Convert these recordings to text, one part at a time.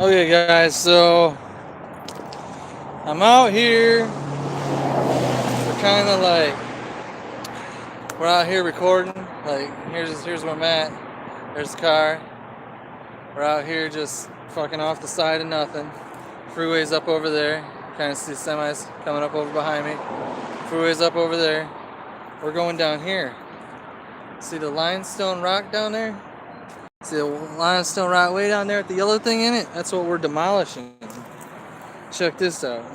Okay, guys, so I'm out here. We're out here recording. Like, here's where I'm at. There's the car. We're out here just fucking off the side of nothing. Freeway's up over there. Kind of see semis coming up over behind me. Freeway's up over there. We're going down here. See the limestone rock down there? See the limestone rock way down there with the yellow thing in it? That's what we're demolishing. Check this out.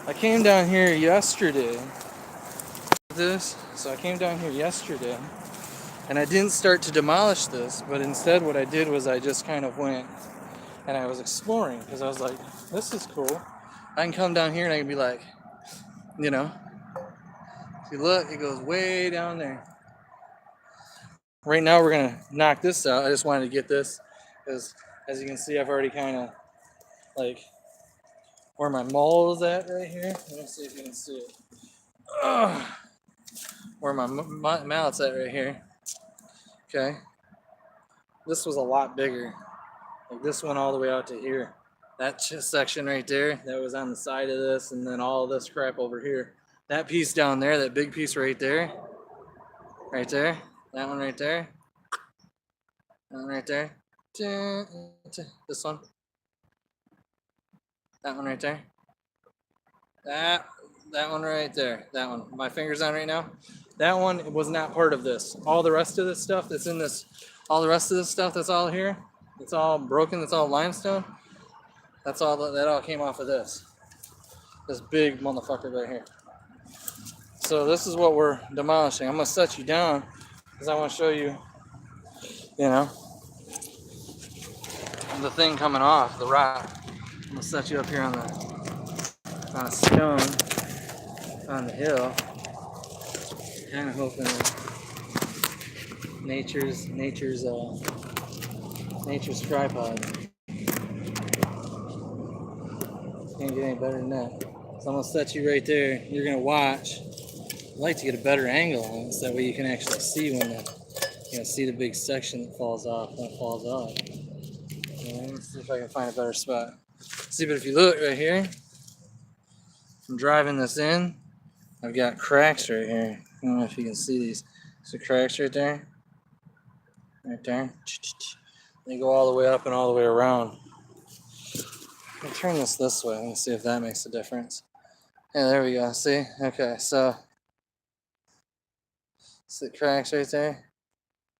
I came down here yesterday. So I came down here yesterday and I didn't start to demolish this, but instead what I did was I just kind of went and I was exploring because I was like, this is cool. I can come down here and I can be like, you know, if you look, it goes way down there. Right now we're gonna knock this out. I just wanted to get this because as you can see, I've already kind of like where my mole is at right here. Let me see if you can see it. Ugh. Where my mallet's at right here. Okay. This was a lot bigger. Like this went all the way out to here. That section right there, that was on the side of this, and then all of this crap over here. That piece down there, that big piece right there, that one right there, that one right there, this one, that one right there, that one right there, that one. My finger's on right now. That one was not part of this. All the rest of this stuff that's in this, all the rest of this stuff that's all here, it's all broken. It's all limestone. That's all. That all came off of this big motherfucker right here. So this is what we're demolishing. I'm gonna set you down because I want to show you, you know, the thing coming off the rock. I'm gonna set you up here on a stone on the hill. Kind of hoping that nature's tripod. Can't get any better than that. So I'm gonna set you right there. You're gonna watch. I like to get a better angle on it, so that way you can actually see see the big section that falls off when it falls off. Let's see if I can find a better spot. See, but if you look right here, I'm driving this in. I've got cracks right here. I don't know if you can see these. So cracks right there. Right there. They go all the way up and all the way around. I'll turn this way and see if that makes a difference. Yeah, there we go. See? Okay, so see the cracks right there?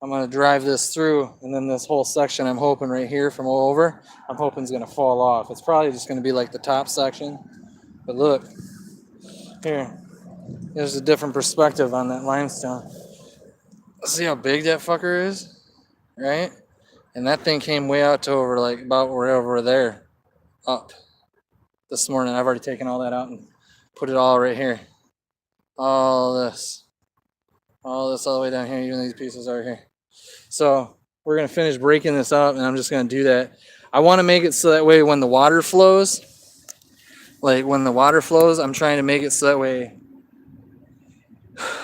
I'm going to drive this through, and then this whole section I'm hoping right here from over, I'm hoping is going to fall off. It's probably just going to be like the top section. But look, here, there's a different perspective on that limestone. See how big that fucker is? Right? And that thing came way out to over, like, about right over there, up this morning. I've already taken all that out and put it all right here. All this all the way down here, even these pieces are here. So we're going to finish breaking this up, and I'm just going to do that. I want to make it so that way when the water flows, I'm trying to make it so that way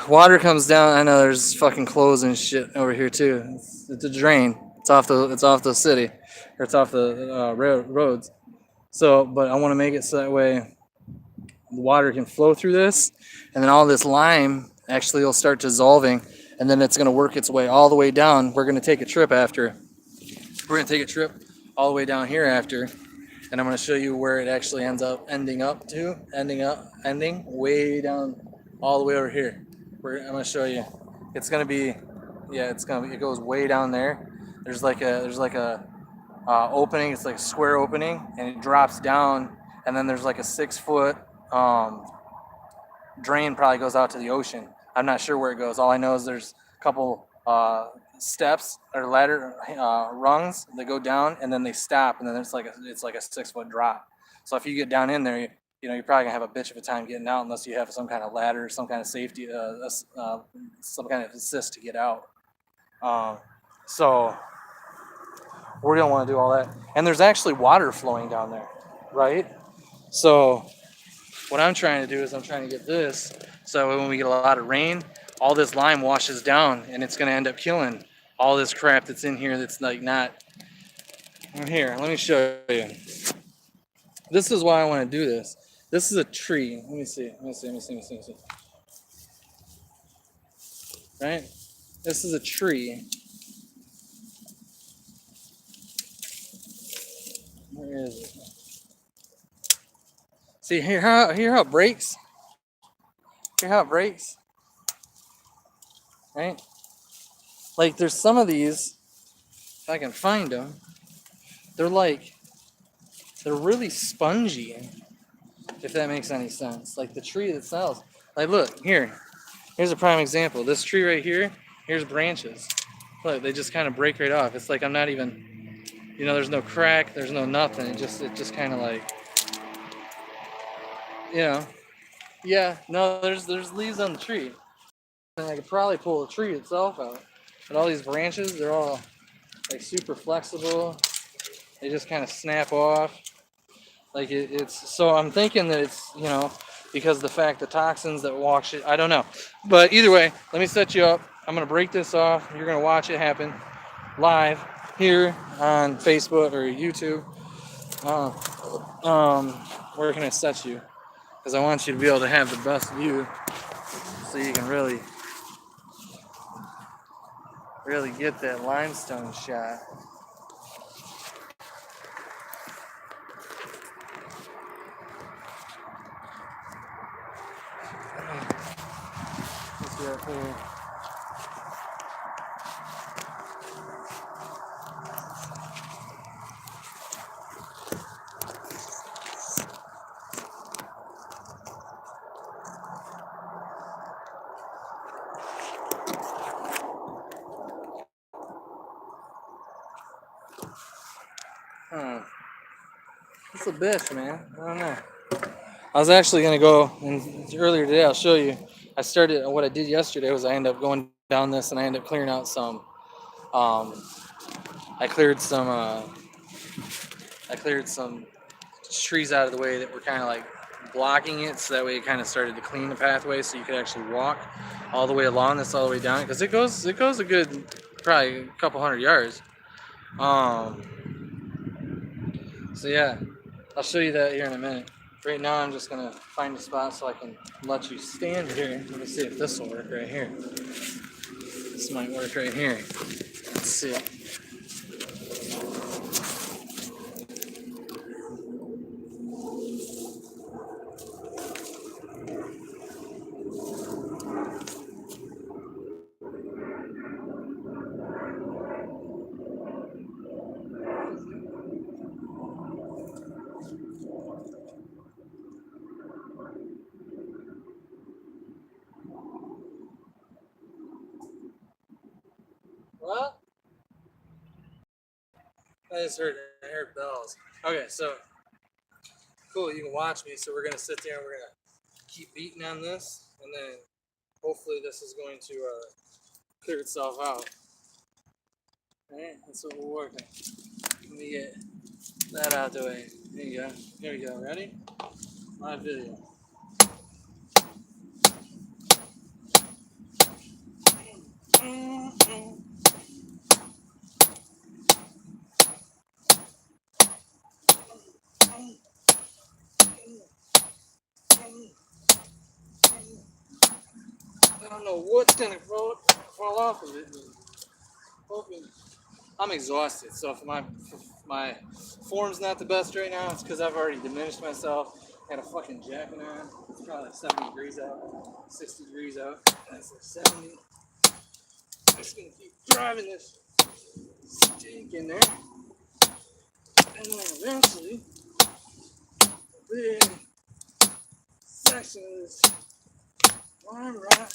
water comes down. I know there's fucking clothes and shit over here too. It's a drain. It's off the city, or it's off the roads. So, but I want to make it so that way the water can flow through this, and then all this lime actually will start dissolving, and then it's going to work its way all the way down. We're going to take a trip after. We're going to take a trip all the way down here after, and I'm going to show you where it actually ending way down all the way over here. I'm going to show you. It's going to be, it goes way down there. There's like a opening. It's like a square opening, and it drops down, and then there's like a 6-foot drain, probably goes out to the ocean. I'm not sure where it goes. All I know is there's a couple steps or ladder rungs that go down, and then they stop, and then it's like a 6-foot drop. So if you get down in there, you're probably gonna have a bitch of a time getting out unless you have some kind of ladder, some kind of safety, some kind of assist to get out. So we're gonna want to do all that, and there's actually water flowing down there, right? So what I'm trying to do is I'm trying to get this so when we get a lot of rain, all this lime washes down, and it's going to end up killing all this crap that's in here that's like not Here, let me show you. This is why I want to do this. This is a tree. Let me see. Right? This is a tree. Where is it? See, here how it breaks? Hear how it breaks? Right? Like, there's some of these, if I can find them, they're really spongy, if that makes any sense. Like the tree itself. Like, look, here's a prime example. This tree right here, here's branches. Look, they just kind of break right off. It's like I'm not even, there's no crack, there's no nothing. It just kind of like, you know, yeah, no, there's leaves on the tree. And I could probably pull the tree itself out. But all these branches, they're all like super flexible. They just kind of snap off. Like it's so I'm thinking that it's because the fact the toxins that wash it. I don't know, but either way, let me set you up. I'm gonna break this off. You're gonna watch it happen live here on Facebook or YouTube. Where can I set you? Because I want you to be able to have the best view, so you can really get that limestone shot. Let's see up here. It's a bitch, man. I don't know. I was actually gonna go, and earlier today I'll show you. What I did yesterday was I ended up going down this, and I ended up clearing out some. I cleared some. I cleared some trees out of the way that were kind of like blocking it, so that way it kind of started to clean the pathway, so you could actually walk all the way along this, all the way down, because it goes a good, probably a couple hundred yards. So yeah, I'll show you that here in a minute. Right now I'm just gonna find a spot so I can let you stand here. Let me see if this will work right here. This might work right here. Let's see. What? I heard bells. Okay, so cool, you can watch me. So we're gonna sit there and we're gonna keep beating on this, and then hopefully this is going to clear itself out. Alright, that's what we're working. Let me get that out the way. There you go. Here we go. Ready? Live video. I don't know what's gonna fall off of it. Hoping. I'm exhausted, so if my form's not the best right now, it's because I've already diminished myself. Got a fucking jacket on. It's probably like 70 degrees out, 60 degrees out. That's like 70. I'm just gonna keep driving this stake in there, and then eventually, a big section of this lime rock.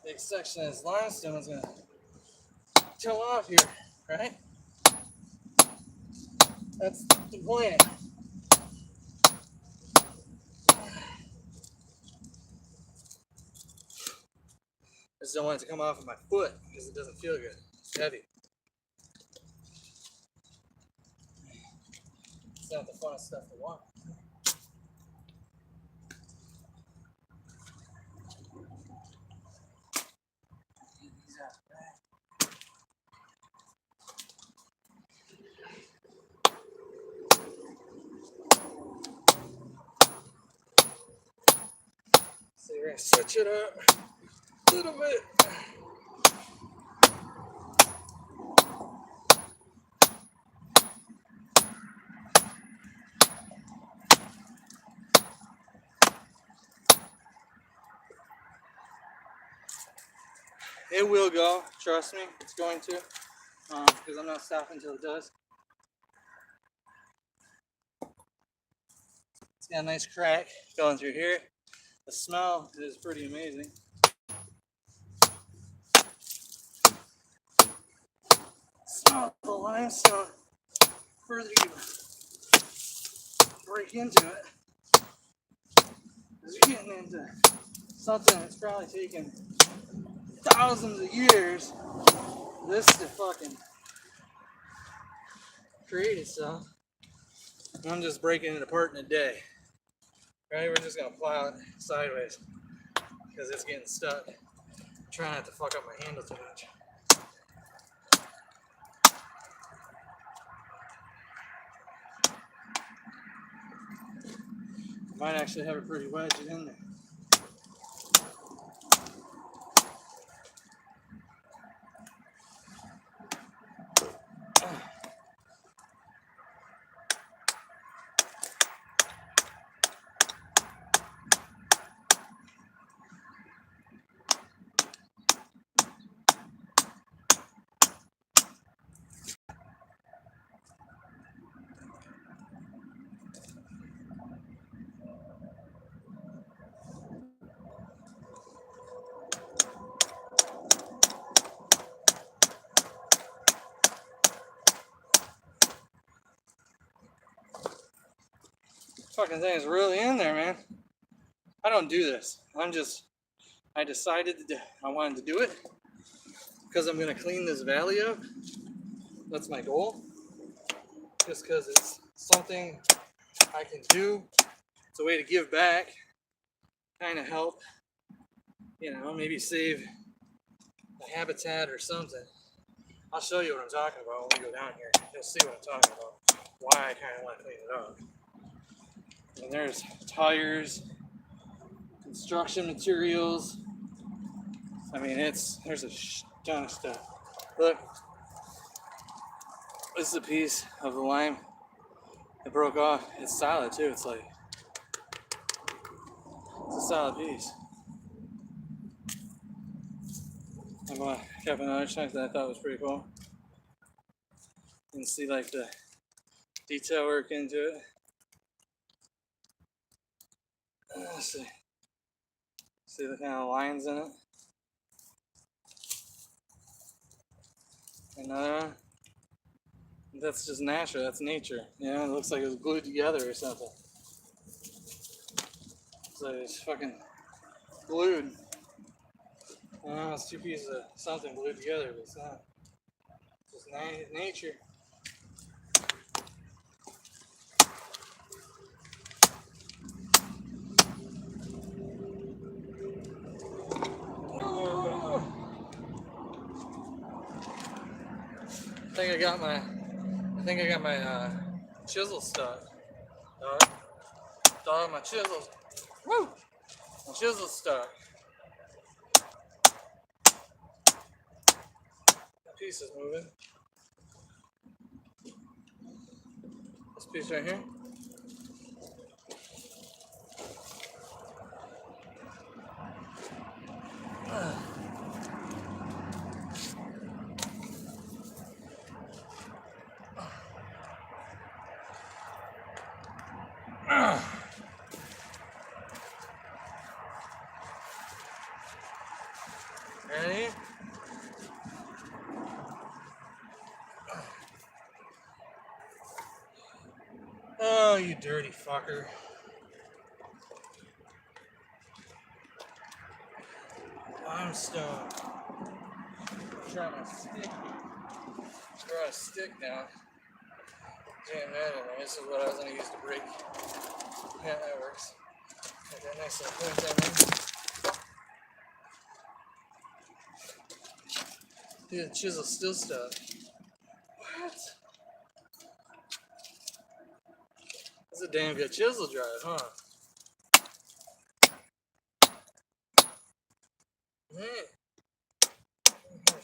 Big section of this limestone is gonna come off here, right? That's the plan. I just don't want it to come off of my foot because it doesn't feel good. It's heavy. It's not the funnest stuff to walk. switch it up a little bit. It will go, trust me, it's going to, because I'm not stopping until it does. It's got a nice crack going through here. The smell is pretty amazing. Smell of the limestone. Further you break into it, because you're getting into something that's probably taken thousands of years this to fucking create itself. I'm just breaking it apart in a day. Right? We're just gonna plow it sideways because it's getting stuck. Try not to fuck up my handle too much. Might actually have it pretty wedged in there. Fucking thing is really in there, man. I don't do this. I decided I wanted to do it because I'm gonna clean this valley up. That's my goal. Just because it's something I can do. It's a way to give back, kind of help, maybe save a habitat or something. I'll show you what I'm talking about when we go down here. You'll see what I'm talking about. Why I kind of want to clean it up. And there's tires, construction materials. I mean, there's a ton of stuff. Look, this is a piece of the lime that broke off. It's solid too. It's a solid piece. I'm gonna cap another chunk that I thought was pretty cool. You can see like the detail work into it. Let's see. See the kind of lines in it. Another one. That's just natural. That's nature. It looks like it was glued together or something. It's like it's fucking glued. It's two pieces of something glued together, but it's not. It's just nature. I think I got my chisel stuck. Dog, my chisel's. Woo! My chisel's stuck. That piece is moving. This piece right here. Ready? Oh, you dirty fucker. Limestone. Try my stick. Throw a stick down. Jam that in there. This is what I was going to use to break. Yeah, that works. Got that nice little point down there. Dude, the chisel's still stuck. What? That's a damn good chisel drive, huh?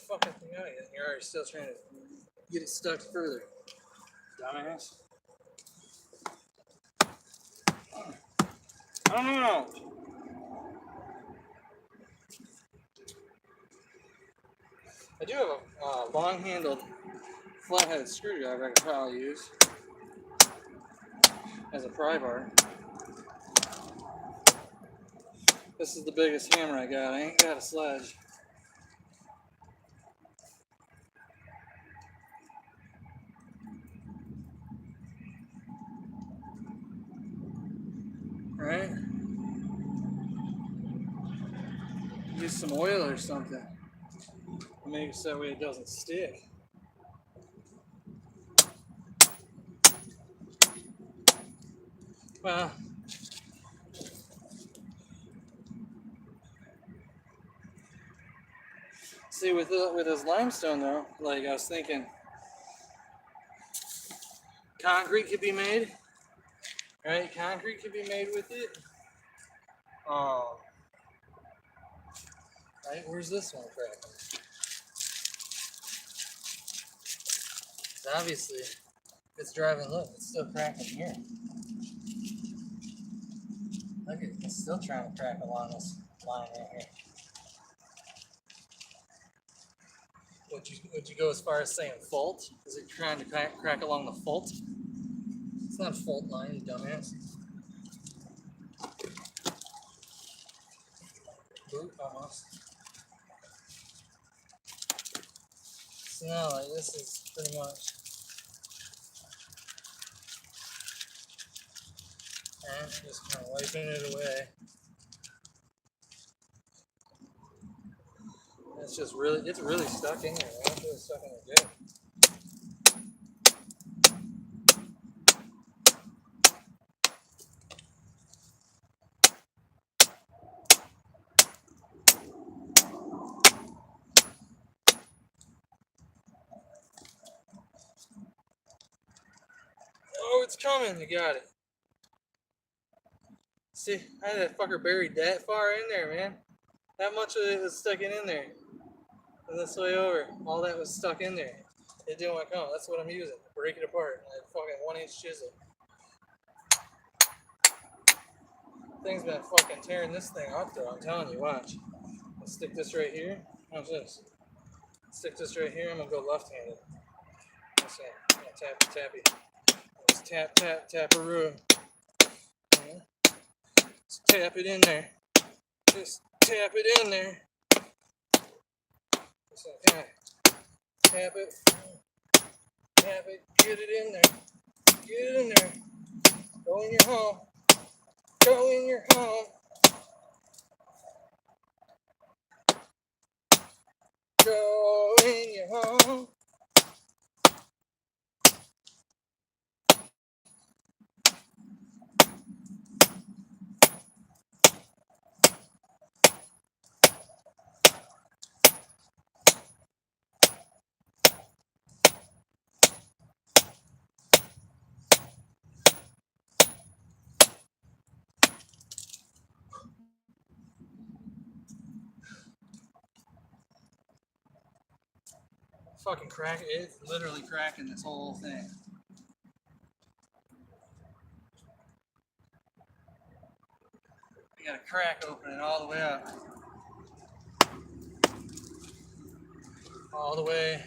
fucking thing out yet. You're already still trying to get it stuck further. Dumbass. I don't know. I do have a long-handled, flat-headed screwdriver I could probably use as a pry bar. This is the biggest hammer I got. I ain't got a sledge. Right? Use some oil or something. Make it so that way it doesn't stick. Well, see, with this limestone though, like I was thinking, concrete could be made, right? Concrete could be made with it. Right? Where's this one cracking? So obviously, it's driving. Look, it's still cracking here. Look, it's still trying to crack along this line right here. Would you go as far as saying fault? Is it trying to crack along the fault? It's not a fault line, you dumbass. Boot, almost. So now, like, this is pretty much. And just kind of wiping it away. It's really stuck in there, man. It's really stuck in there good. Oh, it's coming. You got it. See, I had that fucker buried that far in there, man. That much of it was sticking in there. And this way over, all that was stuck in there. It didn't want to come. That's what I'm using. Break it apart. I had fucking 1-inch chisel. Thing's been fucking tearing this thing up though. I'm telling you, watch. I'll stick this right here. Watch this. Stick this right here. I'm gonna go left-handed. That's it. I'm gonna tappy. Just tap-a-roo. Yeah. Just tap it in there. Just tap it in there. Just kind of tap it, get it in there. Get it in there. Go in your home. Go in your home. Go in your home. Fucking crack it. It's literally cracking this whole thing. You got a crack opening all the way up. All the way.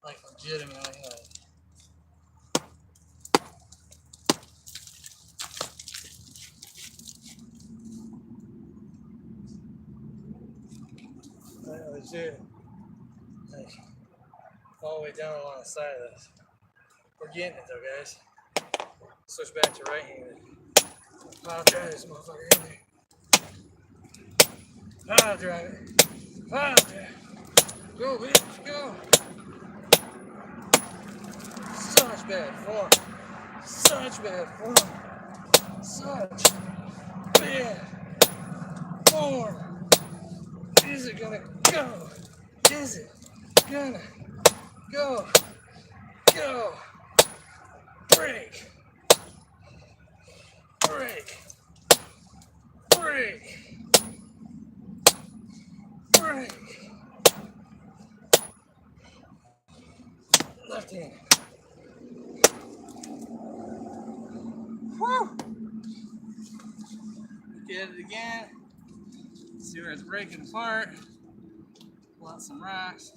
Like legitimately like. Legit. Like all the way down along the side of this. We're getting it though, guys. Switch back to right-handed. I'll drive this motherfucker in there. I'll drive it. I'll drive it. Go, bitch, go. Such bad form. Such bad form. Such bad form. Is it gonna go? Is it gonna go? Go. Break. Damn. Woo! Get it again. See where it's breaking apart. Pull out some rocks.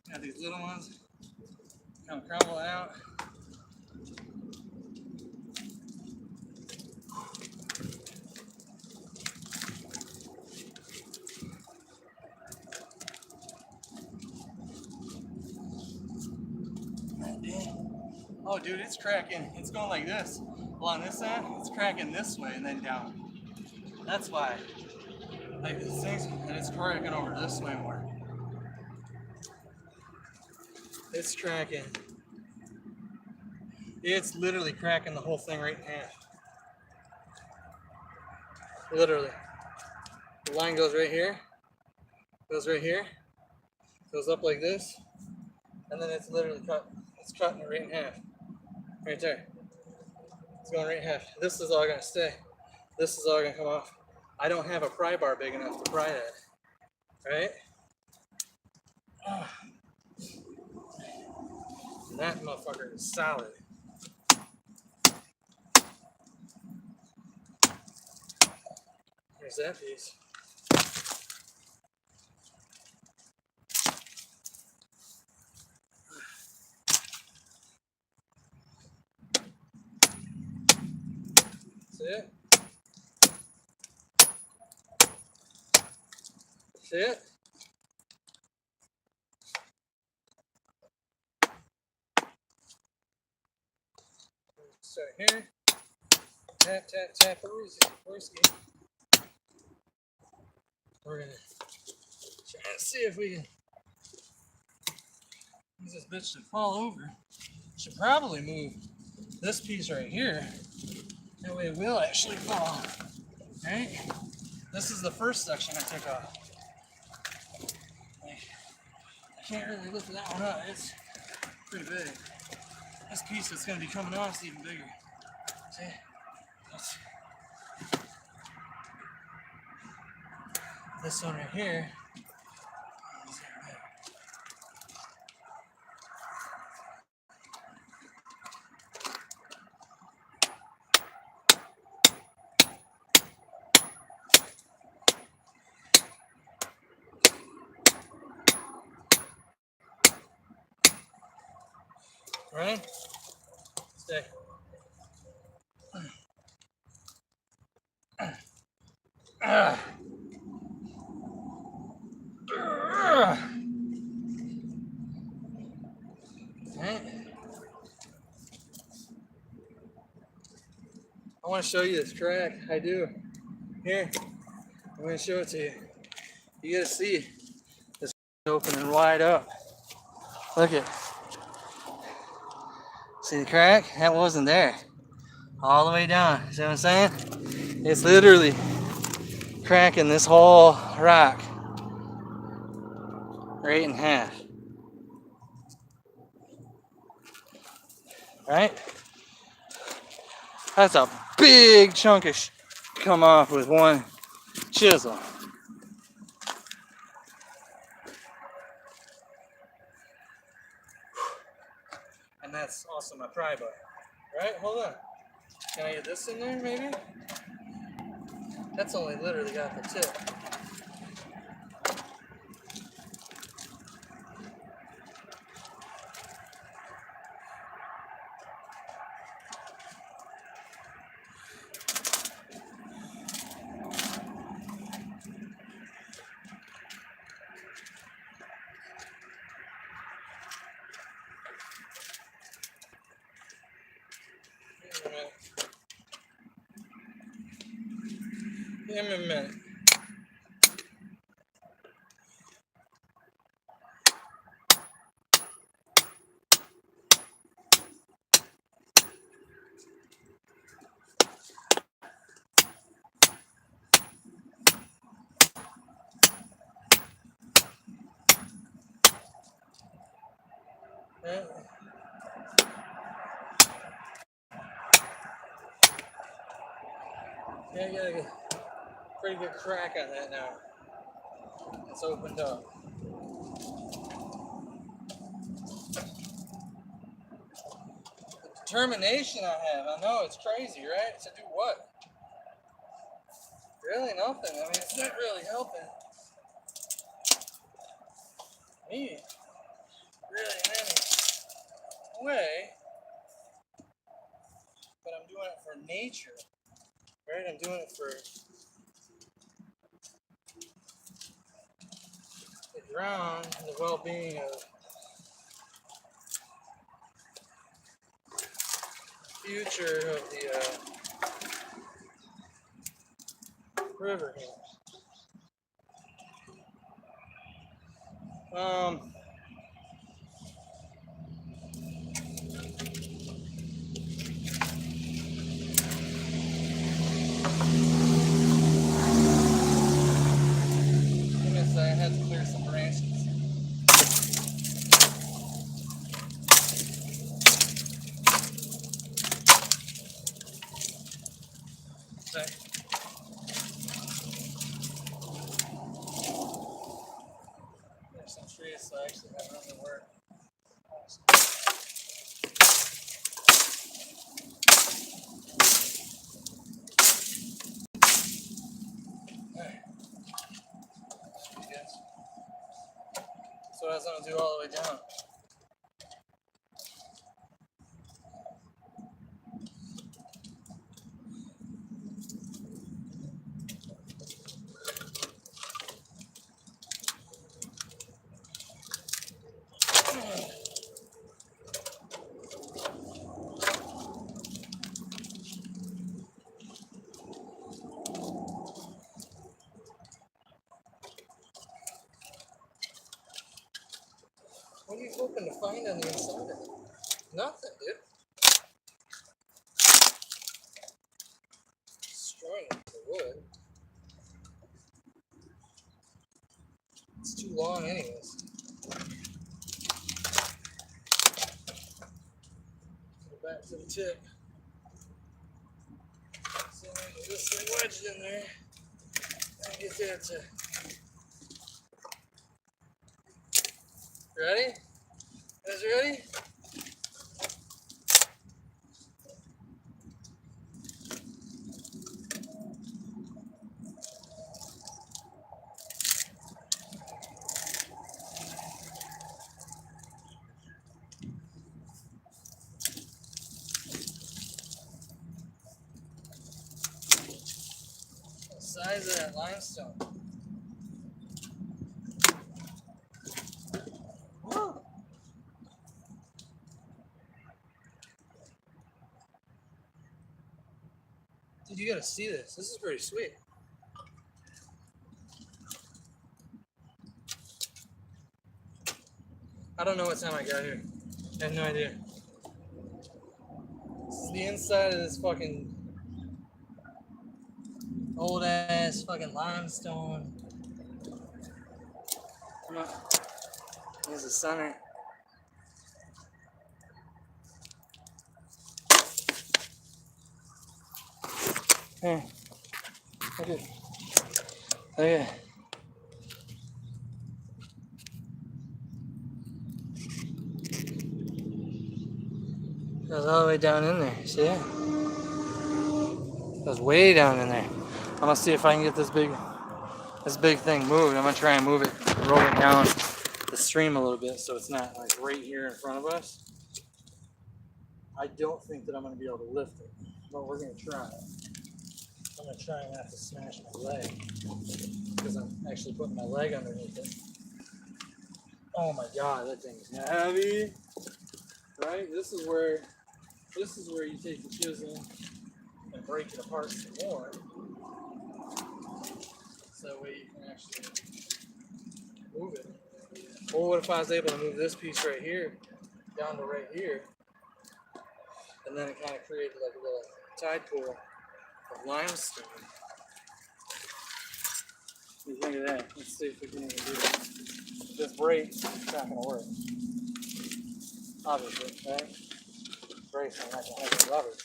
Got these little ones. Come crumble out. Oh, dude, it's cracking. It's going like this. Well, on this side, it's cracking this way and then down. That's why. Like this thing's, and it's cracking over this way more. It's cracking. It's literally cracking the whole thing right in half. Literally. The line goes right here, goes right here, goes up like this, and then it's literally it's cutting it right in half. Right there. It's going right in half. This is all gonna stay. This is all gonna come off. I don't have a pry bar big enough to pry that. Right? And that motherfucker is solid. Here's that piece. See it? See it? Start here. Tap, tap, tap, Orski. We're gonna try to see if we can use this bitch to fall over. Should probably move this piece right here. That way it will actually fall. Right? This is the first section I took off. Like, I can't really lift that one up. It's pretty big. This piece that's going to be coming off is even bigger. See? This one right here. Right? Stay. Right? I want to show you this track. I do. Here, I'm going to show it to you. You got to see this open and wide up. Look at. See the crack? That wasn't there. All the way down. See what I'm saying? It's literally cracking this whole rock right in half. Right? That's a big chunk of come off with one chisel. And that's also my pry bar. Right? Hold on. Can I get this in there maybe? That's only literally got the tip. Give me a minute. Yeah, you got a pretty good crack on that now. It's opened up. determination I have. I know, it's crazy, right? To do what? Really nothing. I mean, it's not really helping me really in any way, but I'm doing it for nature, right? I'm doing it for the ground and the well-being of the future of the river here. Give me a second, I had to clear some branches. Sorry. There's some trees, so I actually have room to work. Alright. Yes. So that's what I'm gonna do all the way down. What are you hoping to find on the inside of it? Nothing, dude. Destroying it for wood. It's too long anyways. Go back to the tip. So I get this thing wedged in there. And get that to. Ready? You guys ready? The size of that limestone. Woo! Dude, you gotta see this. This is pretty sweet. I don't know what time I got here. I have no idea. This is the inside of this fucking old ass fucking limestone. Come on. Here's the center. Here. Look at. Look at. Goes all the way down in there. See it? Goes way down in there. I'm gonna see if I can get this big thing moved. I'm gonna try and move it, roll it down the stream a little bit so it's not like right here in front of us. I don't think that I'm gonna be able to lift it, but we're gonna try. I'm gonna try not to smash my leg because I'm actually putting my leg underneath it. Oh my god, that thing is heavy. Right? This is where you take the chisel and break it apart some more. So that way you can actually move it. Or what if I was able to move this piece right here down to right here, and then it kind of created like a little tide pool of limestone. What do you think of that? Let's see if we can even do that. This brace is not going to work. Obviously, right? Brace on that heavy rubber.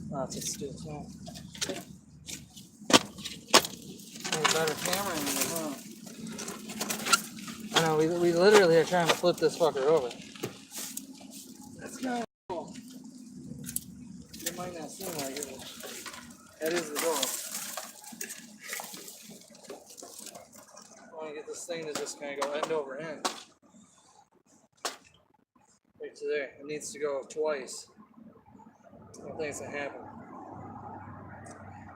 Lots of stuff. Yeah. Need a better camera in there, huh? I know, we literally are trying to flip this fucker over. That's kind of cool. It might not seem like it, but that is the goal. I want to get this thing to just kind of go end over end. Right to there. It needs to go twice. I don't think it's going to happen.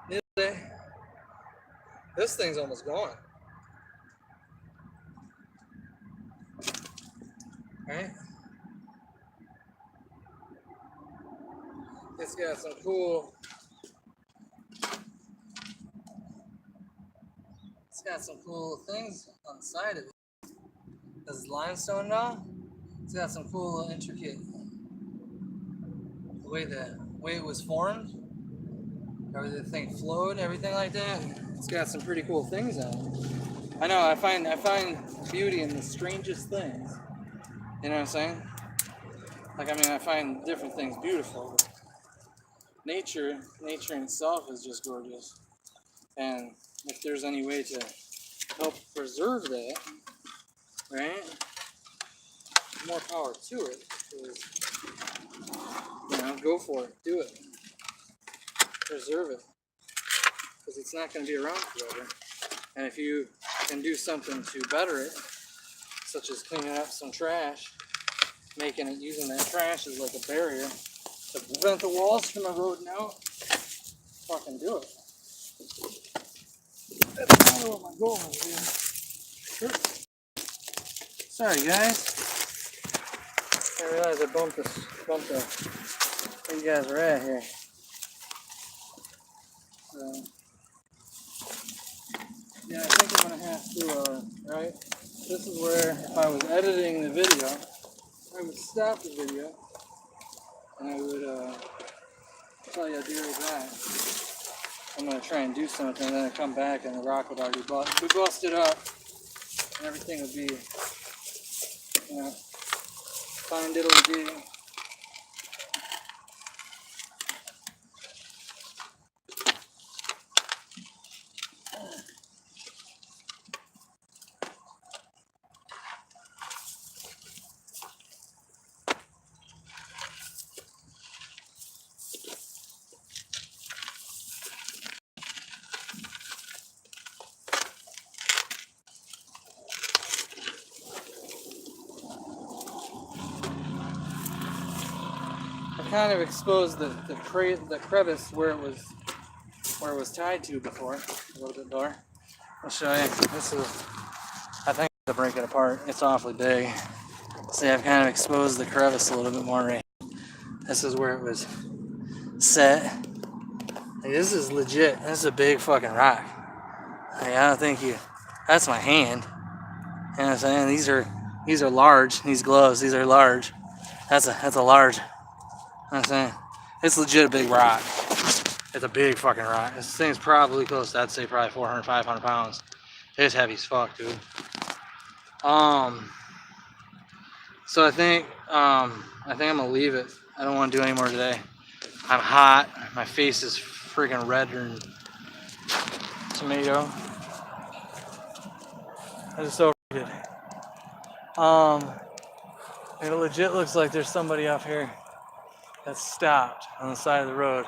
The other day, this thing's almost gone. Right? It's got some cool. It's got some cool things on the side of it. This is limestone now. It's got some cool, intricate. The way it was formed, or the thing flowed, everything like that. It's got some pretty cool things on it. I know. I find beauty in the strangest things. You know what I'm saying? Like, I mean, I find different things beautiful. But nature in itself is just gorgeous. And if there's any way to help preserve that, right? More power to it. You know, go for it. Do it. Preserve it. Because it's not going to be around forever. And if you can do something to better it, such as cleaning up some trash, using that trash as like a barrier to prevent the walls from eroding out, fucking do it. That's kind of what my goal is, dude. Sorry, guys. I realized I bumped where you guys are at here. Yeah, I think I'm gonna have to, right? This is where, if I was editing the video, I would stop the video and I would tell you I'd be right back. I'm gonna try and do something, and then I come back and the rock would already be busted up, and everything would be, you know, fine diddly-dee. Kind of exposed the crevice where it was tied to before a little bit more. I'll show you. This is, I think, to break it apart. It's awfully big. See, I've kind of exposed the crevice a little bit more. Right. This is where it was set. Like, this is legit. This is a big fucking rock. Like, I don't think you. That's my hand. You know what I'm saying? These are large. These gloves. These are large. That's a large. I'm saying, it's legit a big rock. It's a big fucking rock. This thing's probably close to, I'd say, probably 400, 500 pounds. It's heavy as fuck, dude. So I think I'm gonna leave it. I don't want to do any more today. I'm hot. My face is freaking redder than tomato. I just overheated. It legit looks like there's somebody up here that's stopped on the side of the road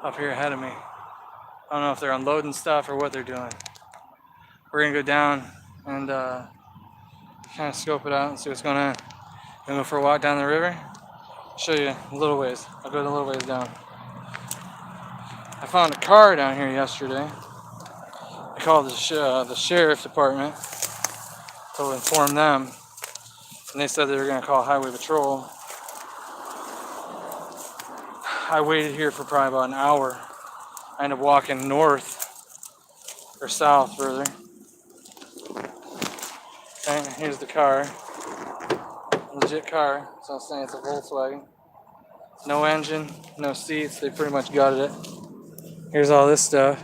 up here ahead of me. I don't know if they're unloading stuff or what they're doing. We're gonna go down and kind of scope it out and see what's going on. Gonna go for a walk down the river. Show you a little ways. I'll go a little ways down. I found a car down here yesterday. I called the sheriff department to inform them, and they said they were gonna call highway patrol. I waited here for probably about an hour. I ended up walking north or south further. And here's the car. Legit car. So I'm saying it's a Volkswagen. No engine, no seats. They pretty much gutted it. Here's all this stuff.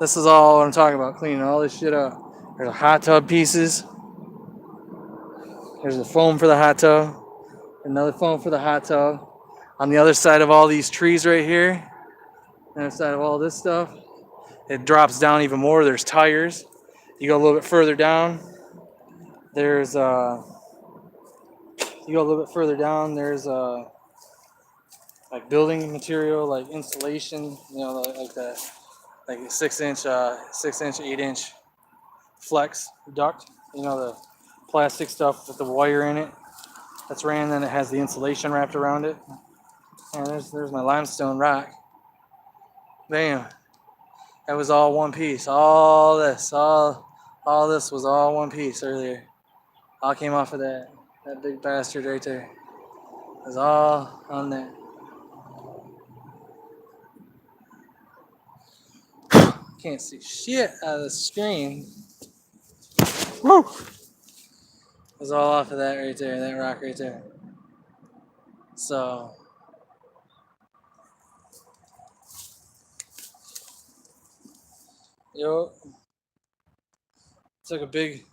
This is all what I'm talking about, cleaning all this shit up. There's hot tub pieces. There's the foam for the hot tub. Another foam for the hot tub. On the other side of all these trees right here, on the other side of all this stuff, it drops down even more. There's tires. You go a little bit further down. There's you go a little bit further down. There's like building material, like insulation. You know, like that, like 6 inch, 8 inch flex duct. You know, the plastic stuff with the wire in it that's ran. Then it has the insulation wrapped around it. And there's my limestone rock. Bam. That was all one piece. All this was all one piece earlier. All came off of that big bastard right there. It was all on that. Can't see shit out of the screen. Woo! It was all off of that right there, that rock right there. So yo, took a big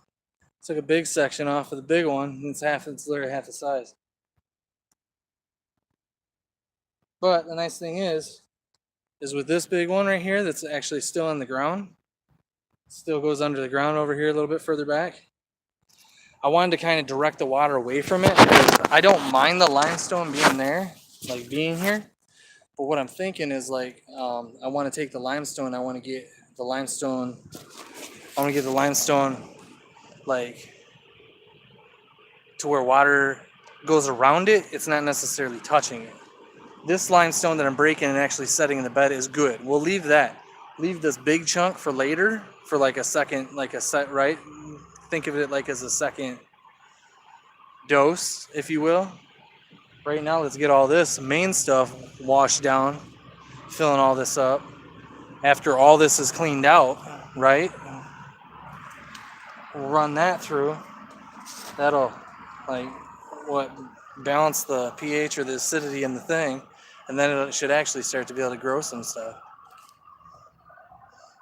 section off of the big one. And it's literally half the size. But the nice thing is with this big one right here that's actually still in the ground, still goes under the ground over here a little bit further back. I wanted to kind of direct the water away from it because I don't mind the limestone being there, like being here. But what I'm thinking is like, I want to take the limestone. I want to get the limestone like to where water goes around it. It's not necessarily touching it. This limestone that I'm breaking and actually setting in the bed is good. We'll leave that. Leave this big chunk for later, for like a second, like a set, right? Think of it like as a second dose, if you will. Right now, let's get all this main stuff washed down, filling all this up. After all this is cleaned out, right? We'll run that through. That'll, like, balance the pH or the acidity in the thing. And then it should actually start to be able to grow some stuff.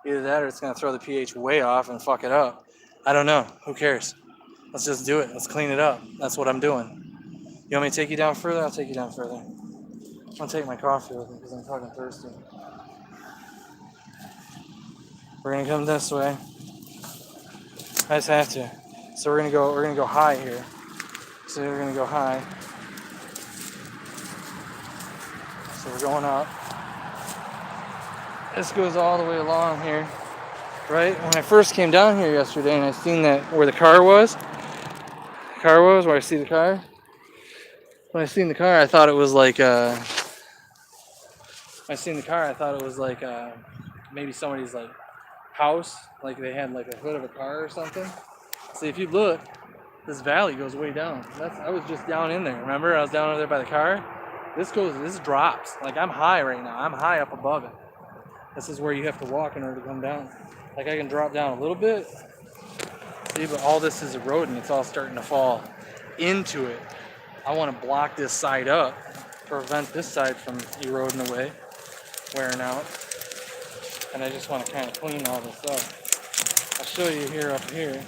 Either that or it's going to throw the pH way off and fuck it up. I don't know. Who cares? Let's just do it. Let's clean it up. That's what I'm doing. You want me to take you down further? I'll take you down further. I'll take my coffee with me because I'm fucking thirsty. We're going to come this way. I just have to. So we're going to go high here. So we're going to go high. So we're going up. This goes all the way along here, right? When I first came down here yesterday and I seen that where the car was, where I see the car. When I seen the car, I thought it was like, maybe somebody's like house, like they had like a hood of a car or something. See, if you look, this valley goes way down. I was just down in there. Remember, I was down over there by the car. This drops. Like I'm high right now. I'm high up above it. This is where you have to walk in order to come down. Like I can drop down a little bit. See, but all this is eroding. It's all starting to fall into it. I want to block this side up, prevent this side from eroding away, wearing out. And I just want to kind of clean all this up. I'll show you here up here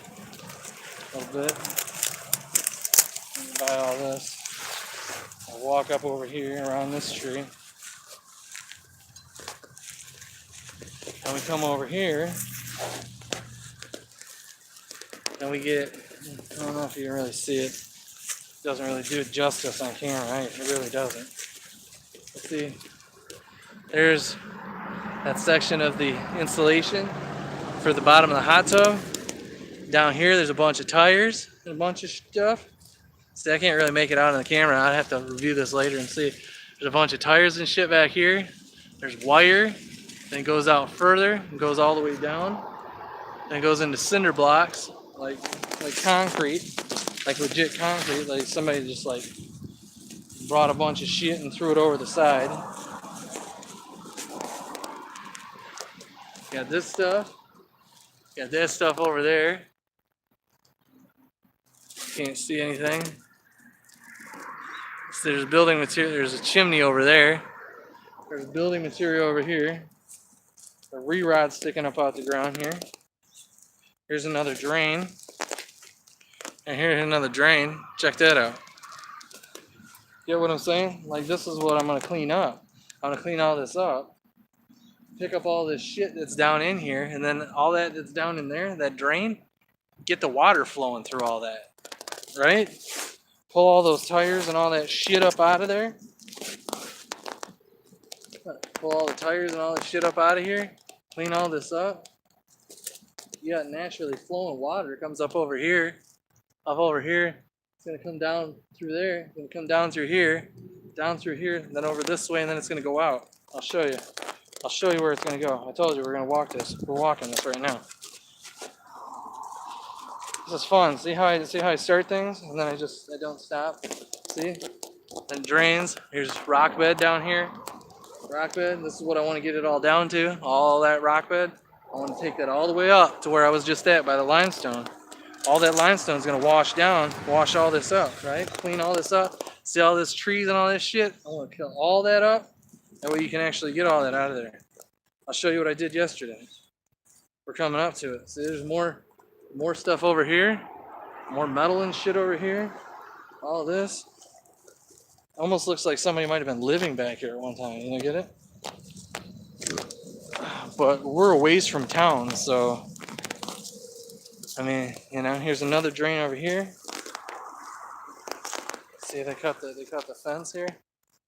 a little bit. By all this. I'll walk up over here around this tree. And we come over here. And we get, I don't know if you can really see it. It doesn't really do it justice on camera, right? It really doesn't. Let's see. There's that section of the insulation for the bottom of the hot tub. Down here, there's a bunch of tires and a bunch of stuff. See, I can't really make it out on the camera. I'd have to review this later and see. There's a bunch of tires and shit back here. There's wire. Then it goes out further and goes all the way down. Then it goes into cinder blocks, like concrete, like legit concrete. Like somebody just like brought a bunch of shit and threw it over the side. Got this stuff. Got that stuff over there. Can't see anything. So there's building material. There's a chimney over there. There's building material over here. A re-rod sticking up out the ground here. Here's another drain. And here's another drain. Check that out. Get what I'm saying? Like, this is what I'm going to clean up. I'm going to clean all this up. Pick up all this shit that's down in here. And then all that that's down in there, that drain, get the water flowing through all that. Right? Pull all those tires and all that shit up out of there. Pull all the tires and all that shit up out of here. Clean all this up. You got naturally flowing water. It comes up over here. Up over here. It's going to come down through there. It's going to come down through here. Down through here. Then over this way. And then it's going to go out. I'll show you. I'll show you where it's going to go. I told you we're going to walk this. We're walking this right now. This is fun. See how I start things? And then I don't stop. See? Then drains. Here's rock bed down here. Rock bed. This is what I want to get it all down to. All that rock bed. I want to take that all the way up to where I was just at by the limestone. All that limestone is going to wash down, wash all this up, right? Clean all this up. See all this trees and all this shit? I want to kill all that up. That way you can actually get all that out of there. I'll show you what I did yesterday. We're coming up to it. See, there's more stuff over here. More metal and shit over here. All of this. Almost looks like somebody might have been living back here at one time. You know, get it? But we're a ways from town, so I mean, you know, here's another drain over here. See, they cut the fence here.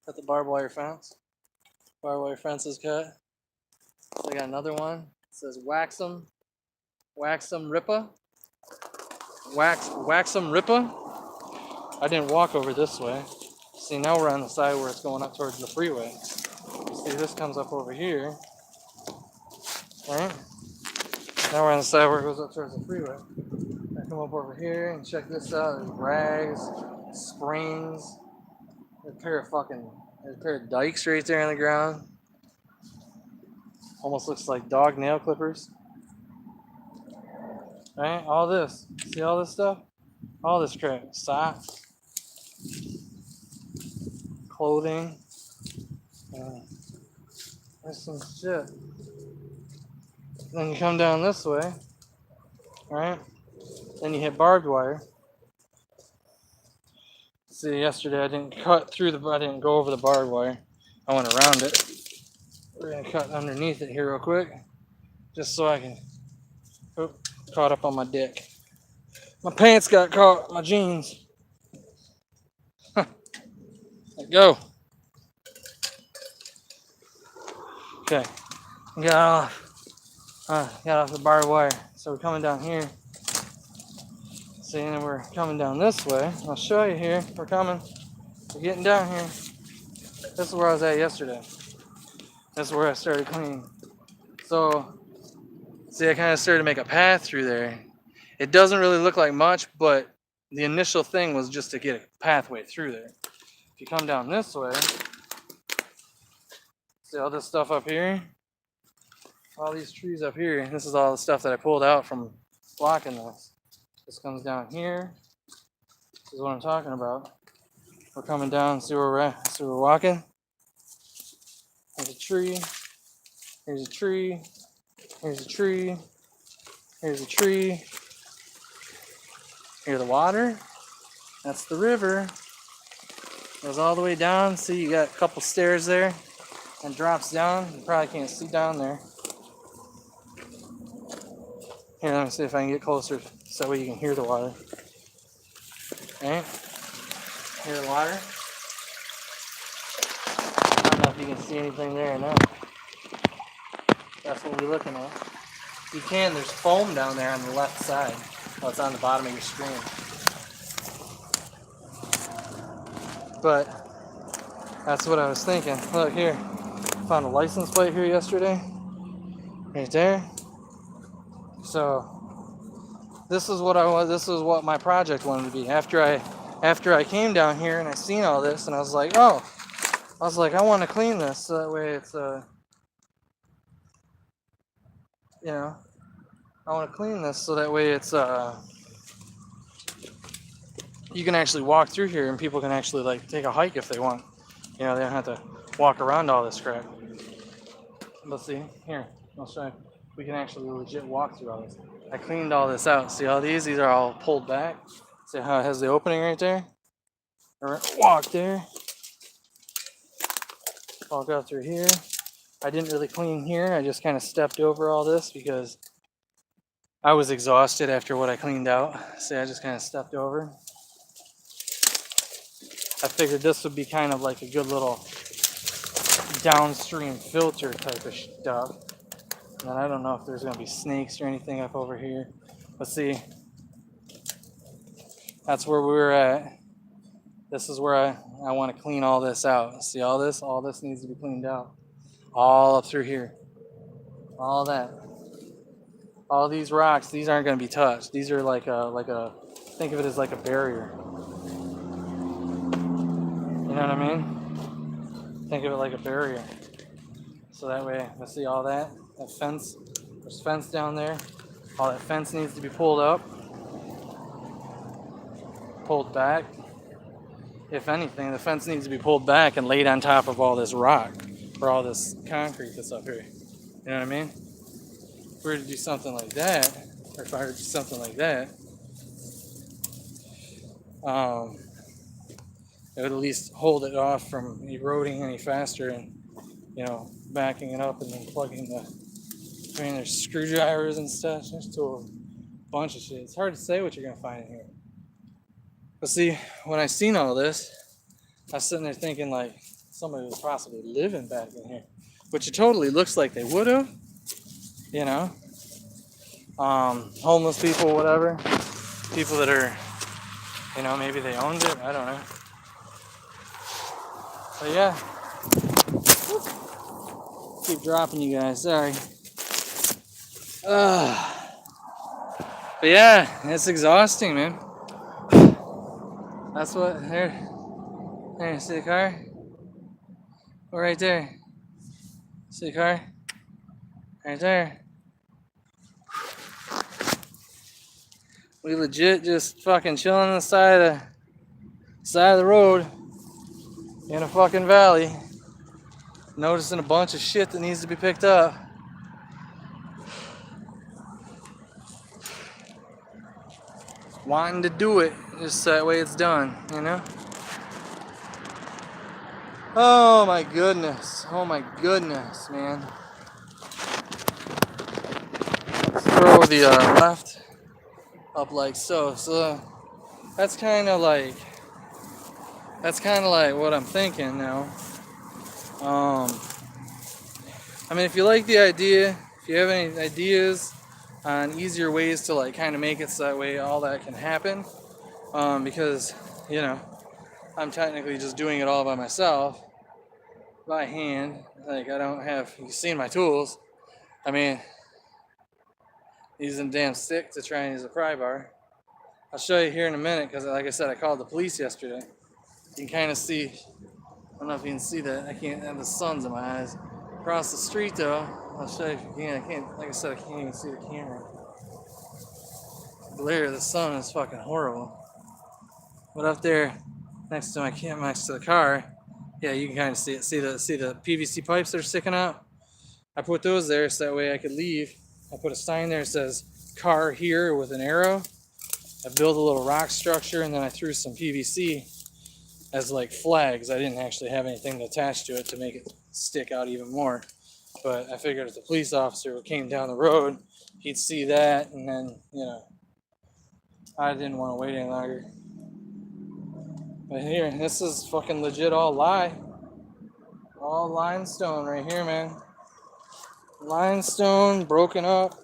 Cut the barbed wire fence. Barbed wire fence is cut. They got another one. It says Waxum Ripa. Waxum Ripa. I didn't walk over this way. See, now we're on the side where it's going up towards the freeway. See, this comes up over here. Right? Now we're on the side where it goes up towards the freeway. I come up over here and check this out. There's rags, springs. There's a pair of dikes right there on the ground. Almost looks like dog nail clippers. Right? All this. See all this stuff? All this crap. Socks. Clothing. There's some shit. Then you come down this way, right? Then you hit barbed wire. See, yesterday I didn't go over the barbed wire. I went around it. We're gonna cut underneath it here real quick, just so I can. Oop, caught up on my dick. My pants got caught. My jeans. Let go. Okay, got off the barbed wire. So we're coming down here. See, and we're coming down this way. I'll show you here. We're getting down here. This is where I was at yesterday. This is where I started cleaning. So, see, I kind of started to make a path through there. It doesn't really look like much, but the initial thing was just to get a pathway through there. If you come down this way, see all this stuff up here? All these trees up here. This is all the stuff that I pulled out from blocking this. This comes down here. This is what I'm talking about. We're coming down, see where we're at. See where we're walking. There's a tree. Here's a tree. Here's a tree. Here's a tree. Here's the water. That's the river. Goes all the way down. See, you got a couple stairs there. And drops down. You probably can't see down there. Here, let me see if I can get closer so that way you can hear the water. Alright? Hear the water? I don't know if you can see anything there or not. That's what we're looking at. You can, there's foam down there on the left side. Oh, it's on the bottom of your screen. But that's what I was thinking. Look here. Found a license plate here yesterday. Right there. So this is what my project wanted to be. After I came down here and I seen all this and I was like, I want to clean this so that way it's I want to clean this so that way it's you can actually walk through here and people can actually like take a hike if they want. They don't have to walk around all this crap. Let's see here. I'll show you. We can actually legit walk through all this. I cleaned all this out. See all these? These are all pulled back. See how it has the opening right there? Walk there. Walk out through here. I didn't really clean here. I just kind of stepped over all this because I was exhausted after what I cleaned out. See, I just kind of stepped over. I figured this would be kind of like a good little downstream filter type of stuff. And I don't know if there's going to be snakes or anything up over here. Let's see. That's where we were at. This is where I want to clean all this out. See all this? All this needs to be cleaned out. All up through here. All that. All these rocks, these aren't going to be touched. These are like a, think of it as like a barrier. You know what I mean? Think of it like a barrier. So that way, let's see all that fence. There's fence down there. All that fence needs to be pulled up, pulled back. If anything, the fence needs to be pulled back and laid on top of all this rock or all this concrete that's up here. You know what I mean? If we were to do something like that, or if I were to do something like that, it would at least hold it off from eroding any faster and, you know, backing it up and then plugging the, I mean, there's screwdrivers and stuff. There's still a bunch of shit. It's hard to say what you're going to find in here. But see, when I seen all this, I was sitting there thinking like somebody was possibly living back in here, which it totally looks like they would have, you know, homeless people, whatever, people that are, you know, maybe they owned it, I don't know. But yeah, keep dropping you guys, sorry. But yeah, it's exhausting, man. That's what, there, see the car? Oh, right there. See the car? Right there. We legit just fucking chilling on the side of the road in a fucking valley, noticing a bunch of shit that needs to be picked up. Wanting to do it, just that way it's done, you know? Oh my goodness, man. Let's throw the left up like so. So that's kind of like what I'm thinking now. I mean, if you like the idea, if you have any ideas on easier ways to like kind of make it so that way all that can happen, because, you know, I'm technically just doing it all by myself, by hand. Like, I don't have, you've seen my tools. I mean, using a damn stick to try and use a pry bar. I'll show you here in a minute, because like I said, I called the police yesterday. You can kind of see, I don't know if you can see that, I can't have the sun's in my eyes. Across the street though, I'll show you if you can. I can't, like I said, I can't even see the camera. The glare of the sun is fucking horrible. But up there, next to the car, yeah, you can kind of see it. See the PVC pipes that are sticking out? I put those there so that way I could leave. I put a sign there that says car here with an arrow. I built a little rock structure and then I threw some PVC as like flags. I didn't actually have anything to attach to it to make it stick out even more. But I figured if the police officer came down the road, he'd see that, and then, you know, I didn't want to wait any longer. But here, this is fucking legit all limestone right here, man. Limestone broken up.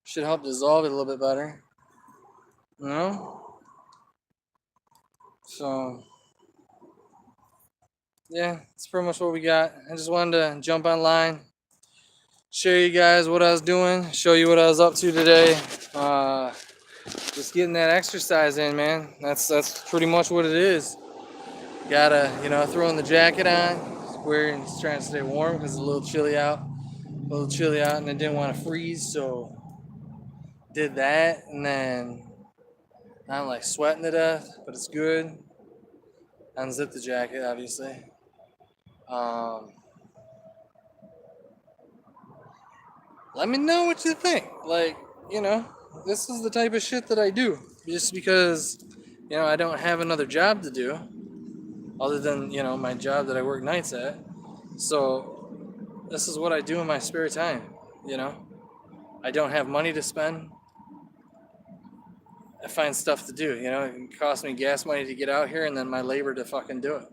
Should help dissolve it a little bit better. You know? So, yeah, that's pretty much what we got. I just wanted to jump online, show you guys what I was doing, show you what I was up to today. Just getting that exercise in, man. That's pretty much what it is. Gotta, you know, throwing the jacket on, wearing, trying to stay warm because it's a little chilly out, and I didn't want to freeze, so did that, and then I'm like sweating to death, but it's good. Unzip the jacket, obviously. let me know what you think. Like, you know, this is the type of shit that I do. Just because, I don't have another job to do other than, my job that I work nights at. So this is what I do in my spare time, you know. I don't have money to spend. I find stuff to do, It costs me gas money to get out here and then my labor to fucking do it.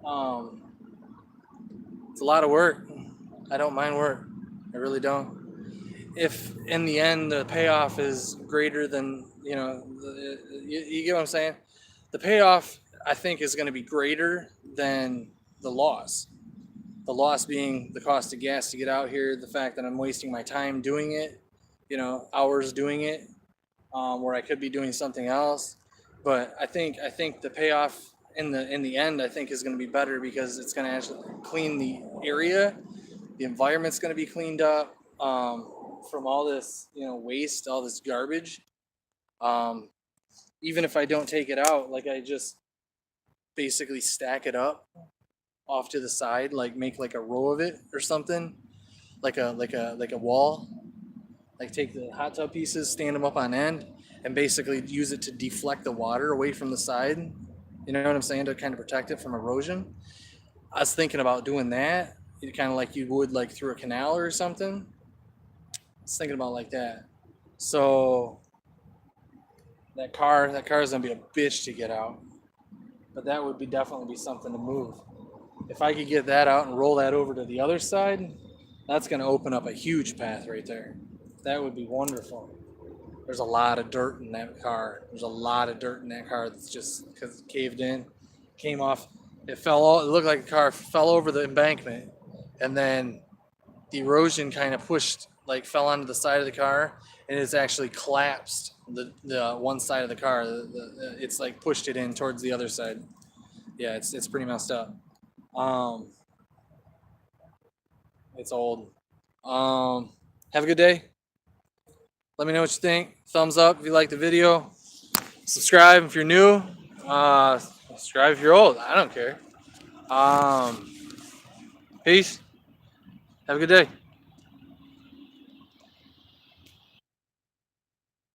Um, it's a lot of work. I don't mind work. I really don't. If in the end the payoff is greater than, you get what I'm saying? The payoff, I think, is going to be greater than the loss. The loss being the cost of gas to get out here, the fact that I'm wasting my time doing it, hours doing it, where I could be doing something else. But I think the payoff in the end, I think, is going to be better because it's going to actually clean the area. The environment's going to be cleaned up from all this waste, all this garbage. Um, Even if I don't take it out, like I just basically stack it up off to the side, like make like a row of it or something, like a wall. Like take the hot tub pieces, stand them up on end, and basically use it to deflect the water away from the side. You know what I'm saying? To kind of protect it from erosion. I was thinking about doing that, kind of like you would like through a canal or something. I was thinking about like that. So that car is gonna be a bitch to get out, but that would be definitely be something to move. If I could get that out and roll that over to the other side, that's gonna open up a huge path right there. That would be wonderful. There's a lot of dirt in that car. There's a lot of dirt in that car that's just because it caved in, came off. It fell. It looked like the car fell over the embankment, and then the erosion kind of pushed, like fell onto the side of the car, and it's actually collapsed the one side of the car. It's like pushed it in towards the other side. Yeah, it's pretty messed up. Um, it's old. Have a good day. Let me know what you think. Thumbs up if you like the video. Subscribe if you're new. Subscribe if you're old. I don't care. Peace. Have a good day.